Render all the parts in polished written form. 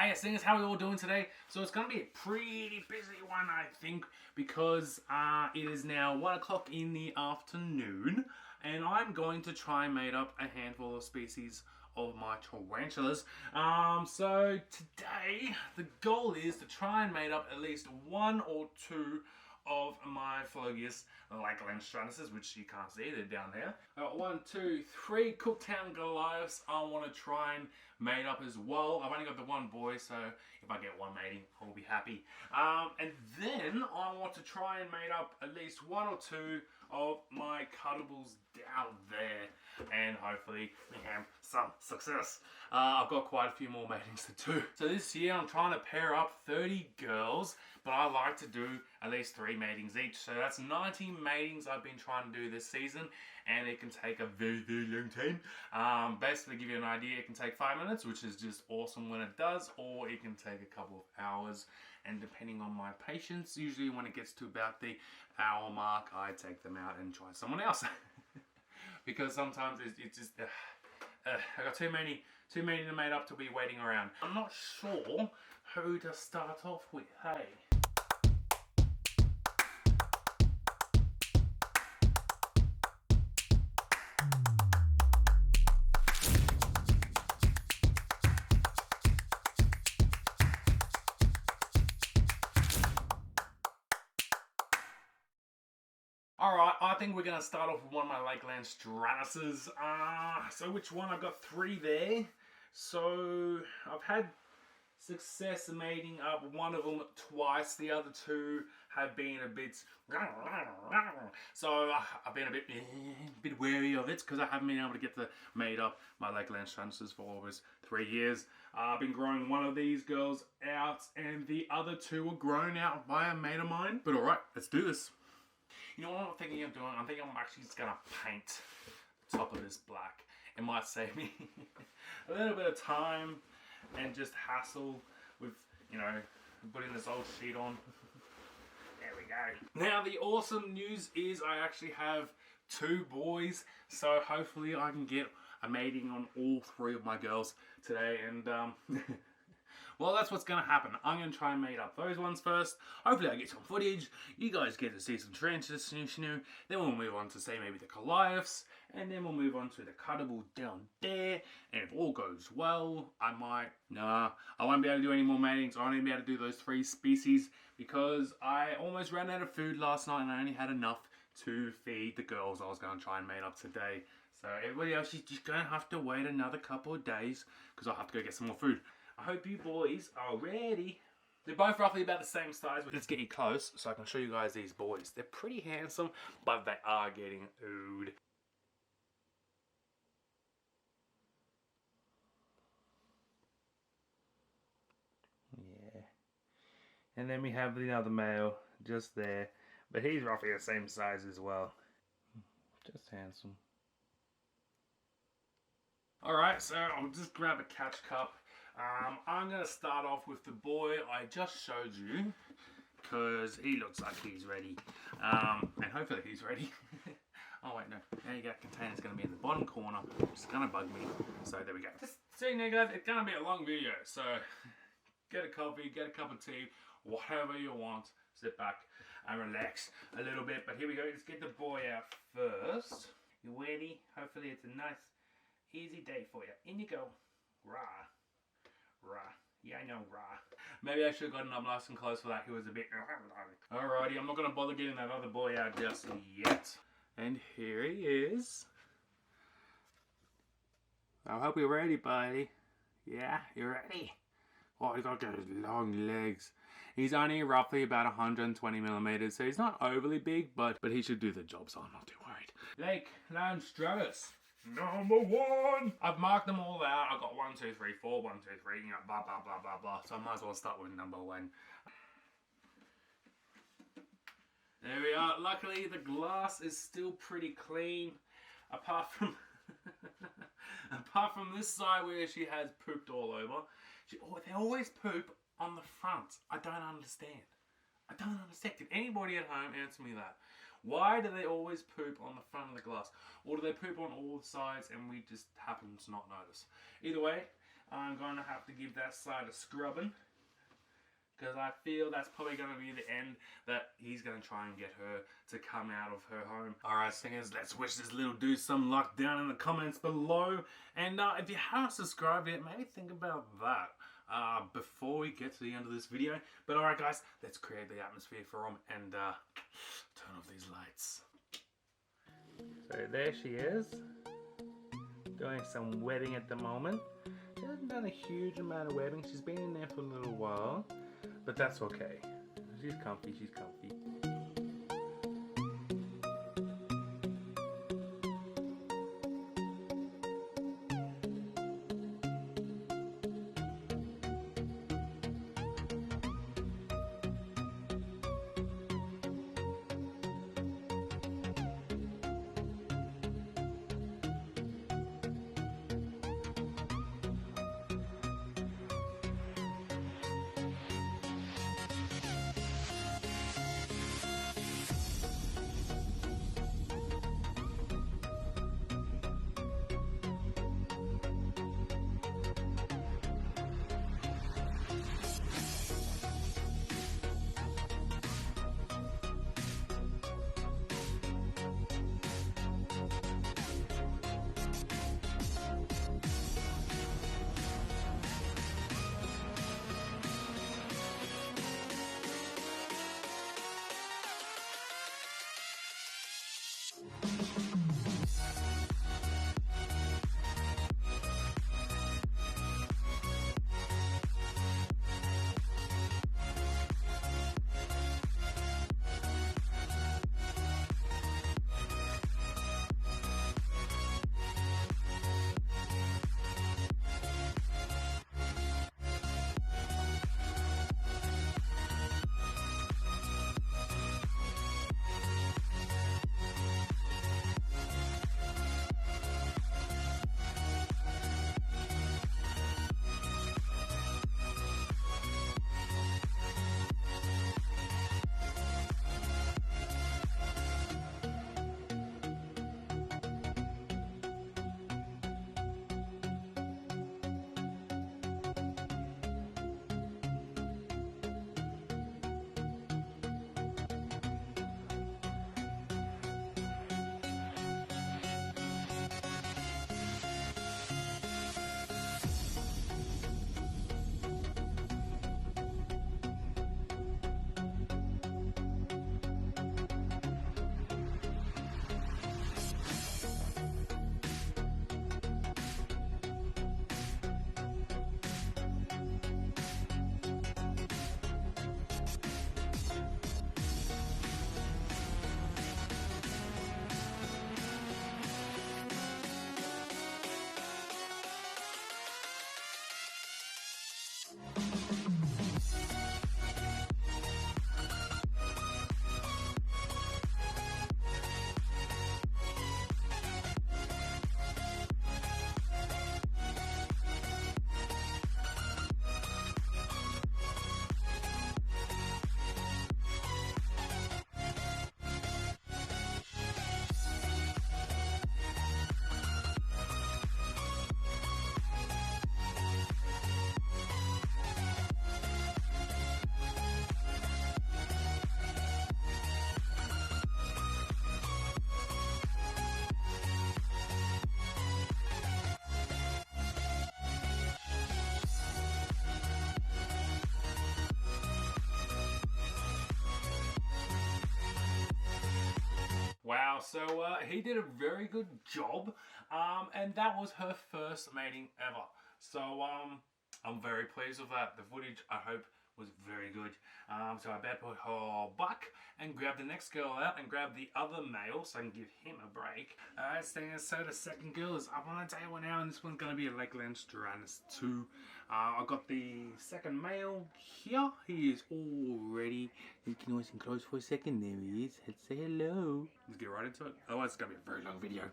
Hiya Stingers, how are we all doing today? So it's going to be a pretty busy one, I think, because it is now 1 o'clock in the afternoon, and I'm going to try and mate up a handful of species of my tarantulas. So today, the goal is to try and mate up at least 1 or 2 of my Phlogius, lakeLand Strennuses, which you can't see, they're down there. I got 1, 2, 3 Cooktown Goliaths I want to try and mate up as well. I've only got the 1 boy, so if I get 1 mating, I'll be happy. And then I want to try and mate up at least 1 or 2 of my cuttables down there, and hopefully we have some success. I've got quite a few more matings to do. So this year I'm trying to pair up 30 girls, but I like to do at least 3 matings each. So that's 90 matings I've been trying to do this season, and it can take a very, very long time. Basically, to give you an idea, it can take 5 minutes, which is just awesome when it does, or it can take a couple of hours. And depending on my patience, usually when it gets to about the hour mark, I take them out and try someone else. Because sometimes it's just, I got too many to mate up to be waiting around. I'm not sure who to start off with, hey? Alright, I think we're going to start off with one of my lakeLand Strennuses. So which one? I've got 3 there. So I've had success mating up one of them twice. The other 2 have been a bit... So I've been a bit wary of it because I haven't been able to get to mate up my lakeLand Strennuses for almost 3 years. I've been growing one of these girls out and the other 2 were grown out by a mate of mine. But alright, let's do this. You know what I'm thinking of doing? I'm thinking I'm actually just going to paint the top of this black. It might save me a little bit of time and just hassle with, you know, putting this old sheet on. There we go. Now the awesome news is I actually have 2 boys, so hopefully I can get a mating on all 3 of my girls today, and well, that's what's going to happen. I'm going to try and mate up those ones first. Hopefully I get some footage. You guys get to see some tarantulas, then we'll move on to, say, maybe the Goliaths, and then we'll move on to the cuttable down there. And if all goes well, I won't be able to do any more matings. I won't be able to do those 3 species because I almost ran out of food last night and I only had enough to feed the girls I was going to try and mate up today. So everybody else is just going to have to wait another couple of days because I'll have to go get some more food. I hope you boys are ready. They're both roughly about the same size. Let's get you close so I can show you guys these boys. They're pretty handsome, but they are getting old. Yeah. And then we have the other male just there, but he's roughly the same size as well. Just handsome. Alright, so I'll just grab a catch cup. I'm going to start off with the boy I just showed you because he looks like he's ready, and hopefully he's ready. Oh wait, no, there you go, container's going to be in the bottom corner, which is going to bug me, so there we go. Just seeing you guys, it's going to be a long video, so get a coffee, get a cup of tea, whatever you want, sit back and relax a little bit. But here we go, let's get the boy out first. You ready? Hopefully it's a nice easy day for you. In you go. Rah. Rah. Yeah, I know, rah. Maybe I should have gotten up nice and close for that. He was a bit... Alrighty, I'm not going to bother getting that other boy out just yet. And here he is. I hope you're ready, buddy. Yeah, you're ready. Oh, he's got those long legs. He's only roughly about 120 millimeters, so he's not overly big, but he should do the job, so I'm not too worried. lakeLand Strennus. Number 1! I've marked them all out. I've got 1, 2, 3, 4, 1, 2, 3, you know, blah, blah, blah, blah, blah. So I might as well start with number 1. There we are. Luckily, the glass is still pretty clean. Apart from this side where she has pooped all over. They always poop on the front. I don't understand. I don't understand. Can anybody at home answer me that? Why do they always poop on the front of the glass? Or do they poop on all the sides and we just happen to not notice? Either way, I'm going to have to give that side a scrubbing, because I feel that's probably going to be the end that he's going to try and get her to come out of her home. Alright, singers, let's wish this little dude some luck down in the comments below. And if you haven't subscribed yet, maybe think about that before we get to the end of this video. But alright guys, let's create the atmosphere for him and turn off these lights. So there she is, doing some webbing at the moment. She hasn't done a huge amount of webbing, she's been in there for a little while. But that's okay. She's comfy, she's comfy. Wow, so he did a very good job, and that was her first mating ever. So I'm very pleased with that. The footage, I hope, was very good. So I better put her back and grab the next girl out and grab the other male so I can give him a break. Alright, so the second girl is up on the table now, and this one's going to be a lakeLand Strennus 2. I got the second male here. He is all ready. You can listen close for a second. There he is. Let's say hello. Let's get right into it. Otherwise, it's going to be a very long video.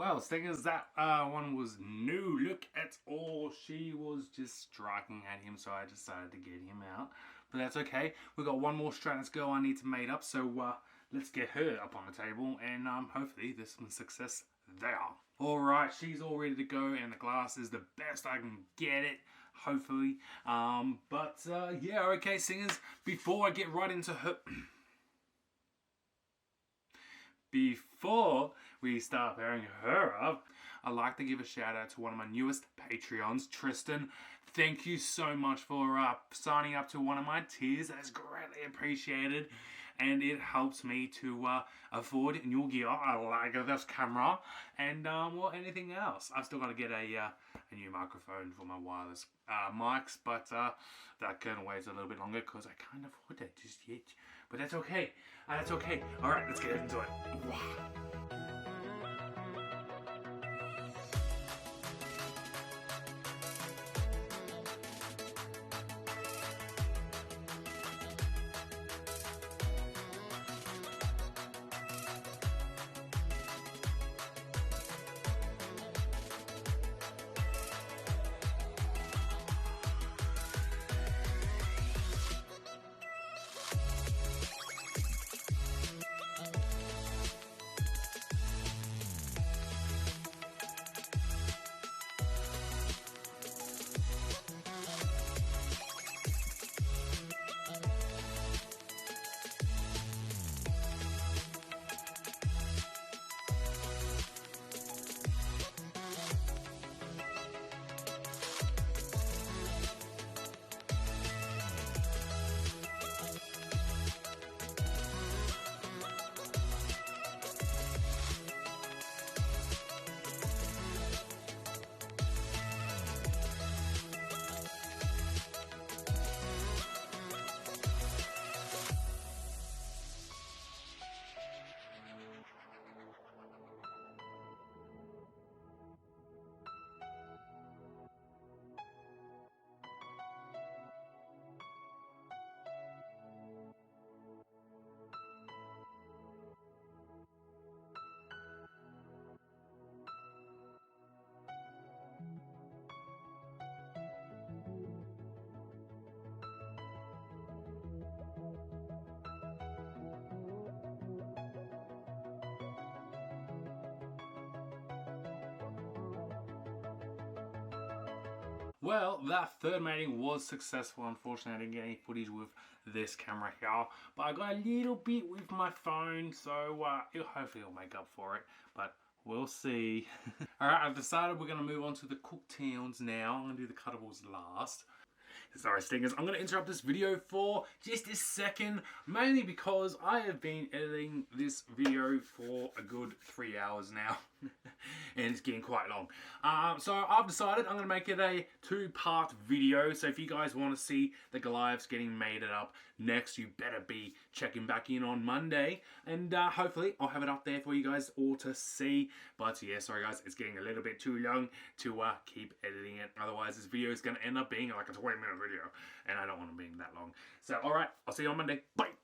Well, Stingers, that one was no look at all. She was just striking at him, so I decided to get him out. But that's okay. We've got one more Strennus girl I need to mate up, so let's get her up on the table, and hopefully there's some success there. Alright, she's all ready to go, and the glass is the best I can get it, hopefully. Yeah, okay, Singers, before I get right into her... Before we start pairing her up, I'd like to give a shout out to one of my newest Patreons, Tristan. Thank you so much for signing up to one of my tiers. That's greatly appreciated. And it helps me to afford new gear, like this camera, and well, anything else. I've still got to get a new microphone for my wireless mics, but that can wait a little bit longer because I can't afford that just yet. But that's okay. That's okay. All right, let's get into it. Wow. Well, that third mating was successful. Unfortunately, I didn't get any footage with this camera here, but I got a little bit with my phone, so hopefully it'll make up for it, but we'll see. Alright, I've decided we're going to move on to the cookdowns now. I'm going to do the cuttables last. Sorry, Stingers, I'm going to interrupt this video for just a second, mainly because I have been editing this video for a good 3 hours now, and it's getting quite long. So I've decided I'm going to make it a 2-part video, so if you guys want to see the Goliaths getting mated up next, you better be checking back in on Monday, and hopefully I'll have it up there for you guys all to see. But yeah, sorry guys, it's getting a little bit too long to keep editing it, otherwise this video is going to end up being like a 20-minute video, and I don't want it being that long. So alright, I'll see you on Monday. Bye!